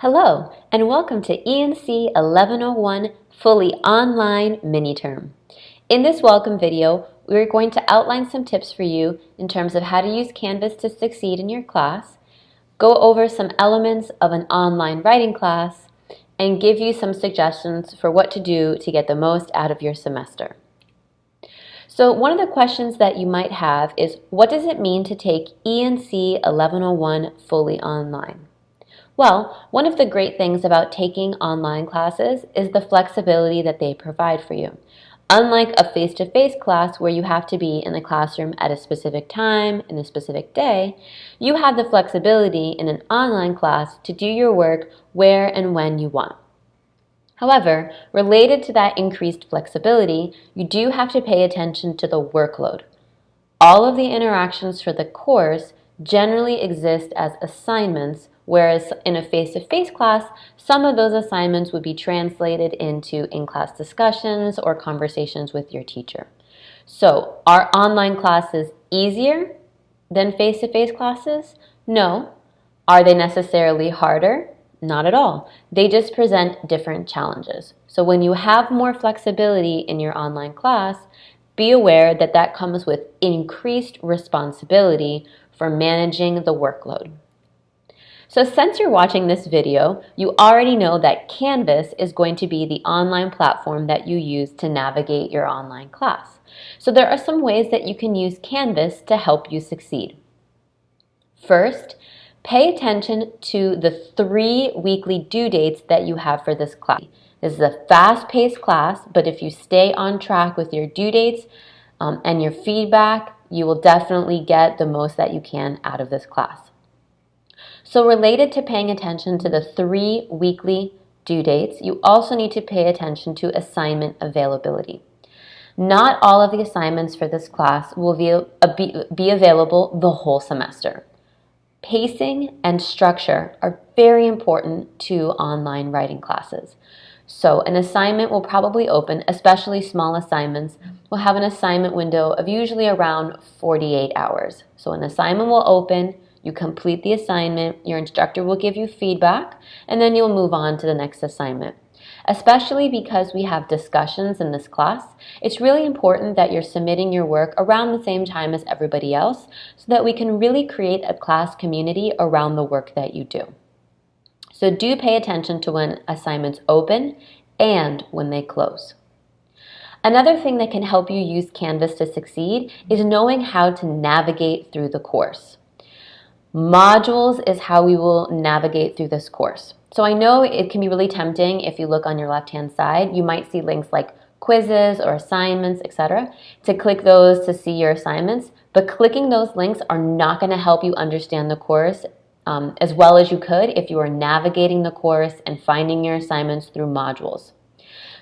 Hello, and welcome to ENC 1101 Fully Online Mini-Term. In this welcome video, we're going to outline some tips for you in terms of how to use Canvas to succeed in your class, go over some elements of an online writing class, and give you some suggestions for what to do to get the most out of your semester. So one of the questions that you might have is, what does it mean to take ENC 1101 fully online? Well, one of the great things about taking online classes is the flexibility that they provide for you. Unlike a face-to-face class where you have to be in the classroom at a specific time, in a specific day, you have the flexibility in an online class to do your work where and when you want. However, related to that increased flexibility, you do have to pay attention to the workload. All of the interactions for the course generally exist as assignments, whereas in a face-to-face class, some of those assignments would be translated into in-class discussions or conversations with your teacher. So, are online classes easier than face-to-face classes? No. Are they necessarily harder? Not at all. They just present different challenges. So when you have more flexibility in your online class, be aware that that comes with increased responsibility for managing the workload. So since you're watching this video, you already know that Canvas is going to be the online platform that you use to navigate your online class. So there are some ways that you can use Canvas to help you succeed. First, pay attention to the 3 weekly due dates that you have for this class. This is a fast-paced class, but if you stay on track with your due dates and your feedback, you will definitely get the most that you can out of this class. So related to paying attention to the 3 weekly due dates, you also need to pay attention to assignment availability. Not all of the assignments for this class will be available the whole semester. Pacing and structure are very important to online writing classes. So an assignment will probably open, especially small assignments, will have an assignment window of usually around 48 hours. So an assignment will open, you complete the assignment, your instructor will give you feedback, and then you'll move on to the next assignment. Especially because we have discussions in this class, it's really important that you're submitting your work around the same time as everybody else so that we can really create a class community around the work that you do. So do pay attention to when assignments open and when they close. Another thing that can help you use Canvas to succeed is knowing how to navigate through the course. Modules is how we will navigate through this course. So I know it can be really tempting if you look on your left-hand side. You might see links like quizzes or assignments, etc. to click those to see your assignments, but clicking those links are not going to help you understand the course as well as you could if you are navigating the course and finding your assignments through modules.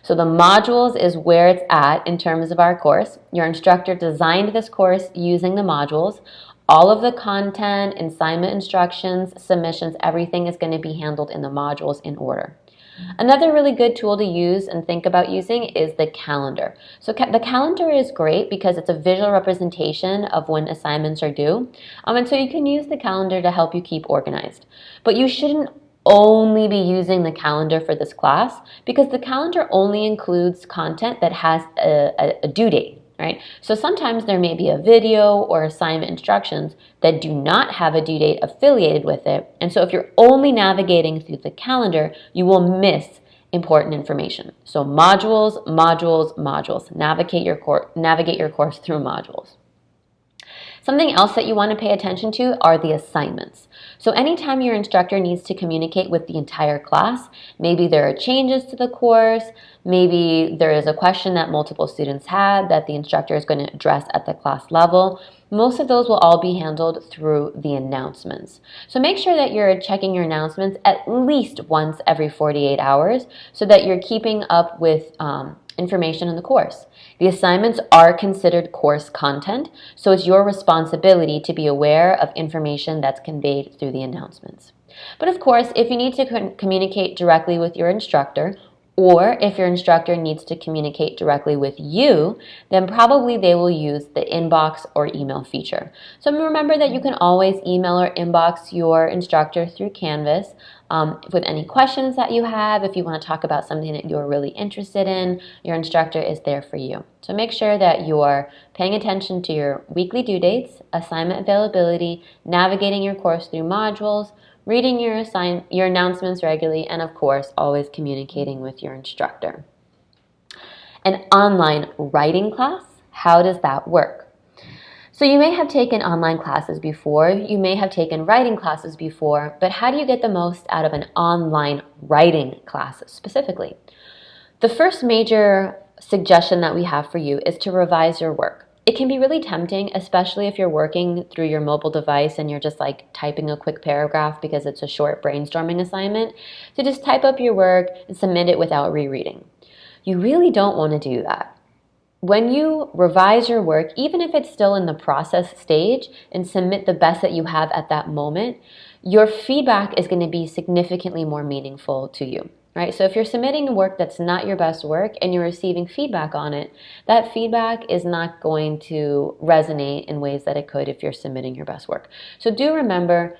So the modules is where it's at in terms of our course. Your instructor designed this course using the modules. All of the content, assignment instructions, submissions, everything is going to be handled in the modules in order. Another really good tool to use and think about using is the calendar. So the calendar is great because it's a visual representation of when assignments are due. And so you can use the calendar to help you keep organized. But you shouldn't only be using the calendar for this class because the calendar only includes content that has a due date. Right? So sometimes there may be a video or assignment instructions that do not have a due date affiliated with it. And so if you're only navigating through the calendar, you will miss important information. So modules, modules, modules. Navigate your course through modules. Something else that you want to pay attention to are the assignments. So anytime your instructor needs to communicate with the entire class, maybe there are changes to the course, maybe there is a question that multiple students had that the instructor is going to address at the class level, most of those will all be handled through the announcements. So make sure that you're checking your announcements at least once every 48 hours so that you're keeping up with information in the course. The assignments are considered course content, so it's your responsibility to be aware of information that's conveyed through the announcements. But of course, if you need to communicate directly with your instructor Or if your instructor needs to communicate directly with you, then probably they will use the inbox or email feature. So remember that you can always email or inbox your instructor through Canvas with any questions that you have. If you want to talk about something that you're really interested in, your instructor is there for you. So make sure that you're paying attention to your weekly due dates, assignment availability, navigating your course through modules, reading your announcements regularly, and of course, always communicating with your instructor. An online writing class, how does that work? So you may have taken online classes before, you may have taken writing classes before, but how do you get the most out of an online writing class specifically? The first major suggestion that we have for you is to revise your work. It can be really tempting, especially if you're working through your mobile device and you're just like typing a quick paragraph because it's a short brainstorming assignment, to just type up your work and submit it without rereading. You really don't want to do that. When you revise your work, even if it's still in the process stage, and submit the best that you have at that moment, your feedback is going to be significantly more meaningful to you. Right? So if you're submitting work that's not your best work and you're receiving feedback on it, that feedback is not going to resonate in ways that it could if you're submitting your best work. So do remember,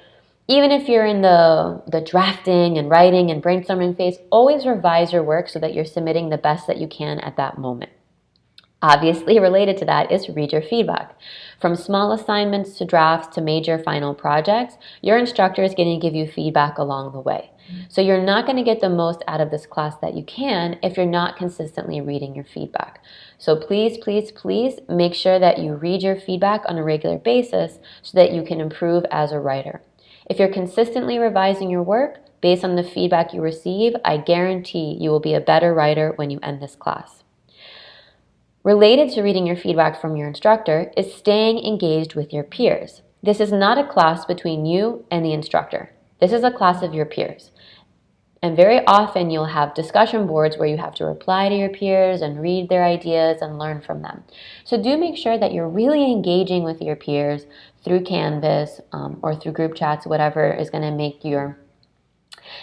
even if you're in the drafting and writing and brainstorming phase, always revise your work so that you're submitting the best that you can at that moment. Obviously, related to that is read your feedback. From small assignments to drafts to major final projects, your instructor is going to give you feedback along the way. So you're not going to get the most out of this class that you can if you're not consistently reading your feedback. So please, please, please make sure that you read your feedback on a regular basis so that you can improve as a writer. If you're consistently revising your work based on the feedback you receive, I guarantee you will be a better writer when you end this class. Related to reading your feedback from your instructor is staying engaged with your peers. This is not a class between you and the instructor. This is a class of your peers. And very often you'll have discussion boards where you have to reply to your peers and read their ideas and learn from them. So do make sure that you're really engaging with your peers through Canvas or through group chats, whatever is going to make your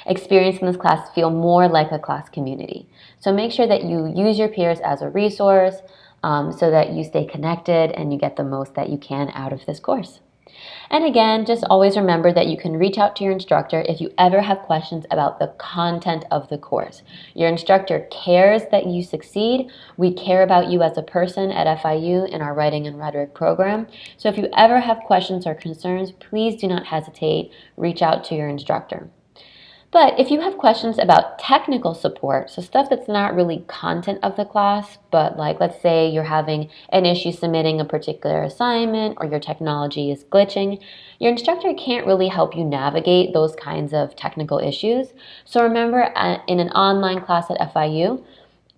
experience in this class feel more like a class community. So make sure that you use your peers as a resource so that you stay connected and you get the most that you can out of this course. And again, just always remember that you can reach out to your instructor if you ever have questions about the content of the course. Your instructor cares that you succeed. We care about you as a person at FIU in our Writing and Rhetoric program. So if you ever have questions or concerns, please do not hesitate. Reach out to your instructor. But if you have questions about technical support, so stuff that's not really content of the class, but like let's say you're having an issue submitting a particular assignment or your technology is glitching, your instructor can't really help you navigate those kinds of technical issues. So remember, in an online class at FIU,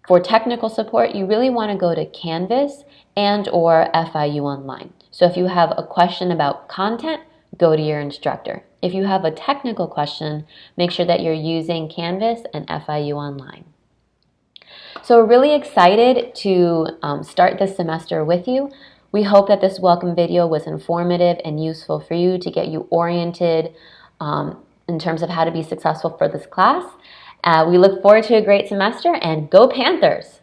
for technical support, you really want to go to Canvas and or FIU Online. So if you have a question about content, go to your instructor. If you have a technical question, make sure that you're using Canvas and FIU Online. So we're really excited to start this semester with you. We hope that this welcome video was informative and useful for you to get you oriented in terms of how to be successful for this class. We look forward to a great semester, and go Panthers!